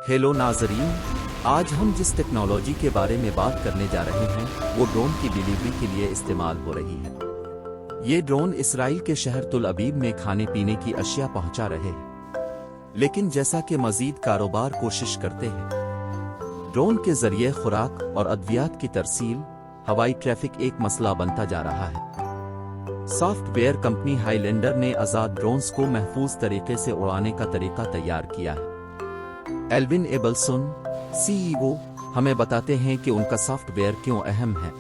Hello नाज़रीन, आज हम जिस टेक्नोलॉजी के बारे में बात करने जा रहे हैं वो ड्रोन की डिलीवरी के लिए इस्तेमाल हो रही है। ये ड्रोन इसराइल के शहर तुल अबीब में खाने पीने की अशिया पहुंचा रहे हैं, लेकिन जैसा कि मजीद कारोबार कोशिश करते हैं, ड्रोन के जरिए खुराक और अद्वियात की तरसील, हवाई ट्रैफिक एक मसला बनता जा रहा है। सॉफ्टवेयर कंपनी हाईलैंडर ने आज़ाद ड्रोन्स को महफूज तरीके से उड़ाने का तरीका तैयार किया है। एल्विन एबल्सन, सीईओ, हमें बताते हैं कि उनका सॉफ्टवेयर क्यों अहम है।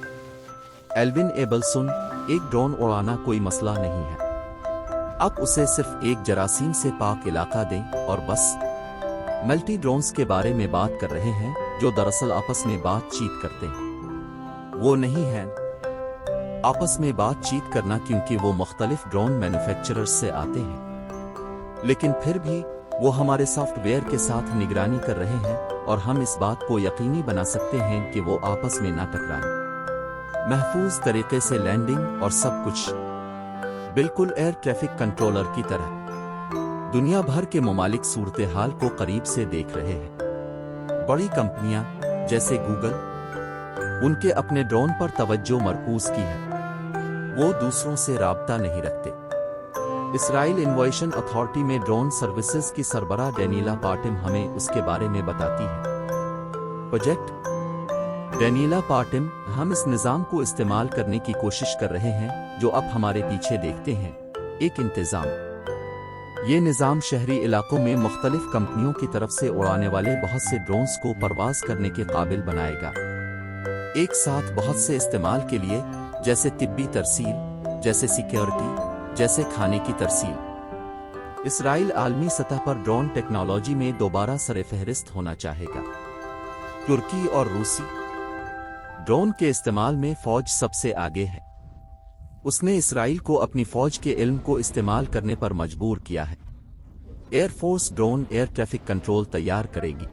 एल्विन एबल्सन, एक ड्रोन उड़ाना कोई मसला नहीं है। आप उसे सिर्फ एक जरासीम से पाक इलाका दें और बस। मल्टी ड्रोन्स के बारे में बात कर रहे हैं जो दरअसल आपस में बातचीत करते हैं। वो नहीं है आपस में बातचीत करना, क्योंकि वो मुख्तलिफ ड्रोन मैन्युफैक्चरर्स से आते हैं, लेकिन फिर भी वो हमारे सॉफ्टवेयर के साथ निगरानी कर रहे हैं और हम इस बात को यकीनी बना सकते हैं कि वो आपस में ना टकराएं। महफूज तरीके से लैंडिंग और सब कुछ बिल्कुल एयर ट्रैफिक कंट्रोलर की तरह। दुनिया भर के ममालिक सूरत हाल को करीब से देख रहे हैं। बड़ी कंपनियां जैसे गूगल, उनके अपने ड्रोन पर तवज्जो मरकूज की है। वो दूसरों से राब्ता नहीं रखते। इसराइल इनोवेशन अथॉरिटी में ड्रोन सर्विसेज की सरबराह डेनिला पार्टिम हमें उसके बारे में बताती है। प्रोजेक्ट डेनिला पार्टिम, हम इस निज़ाम को इस्तेमाल करने की कोशिश कर रहे हैं जो अब हमारे पीछे देखते हैं, एक इंतज़ाम। ये निज़ाम शहरी इलाकों में मुख्तलिफ कंपनियों की तरफ से उड़ाने वाले बहुत से ड्रोन्स को परवाज करने के काबिल बनाएगा, एक साथ बहुत से इस्तेमाल के लिए, जैसे तिब्बी तरसील, जैसे सिक्योरिटी, जैसे खाने की तरसील। इसराइल आलमी सतह पर ड्रोन टेक्नोलॉजी में दोबारा सरे फहरिस्त होना चाहेगा। तुर्की और रूसी ड्रोन के इस्तेमाल में फौज सबसे आगे है। उसने इसराइल को अपनी फौज के इल्म को इस्तेमाल करने पर मजबूर किया है। Air force drone air traffic control तैयार करेगी।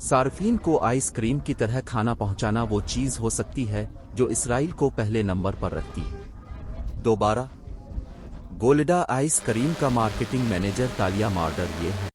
सार्फिन को आइसक्रीम की तरह खाना पहुंचाना वो चीज हो सकती है जो इसराइल को पहले नंबर पर रखती है। दोबारा गोल्डा आइस क्रीम का मार्केटिंग मैनेजर तालिया मार्डर ये है।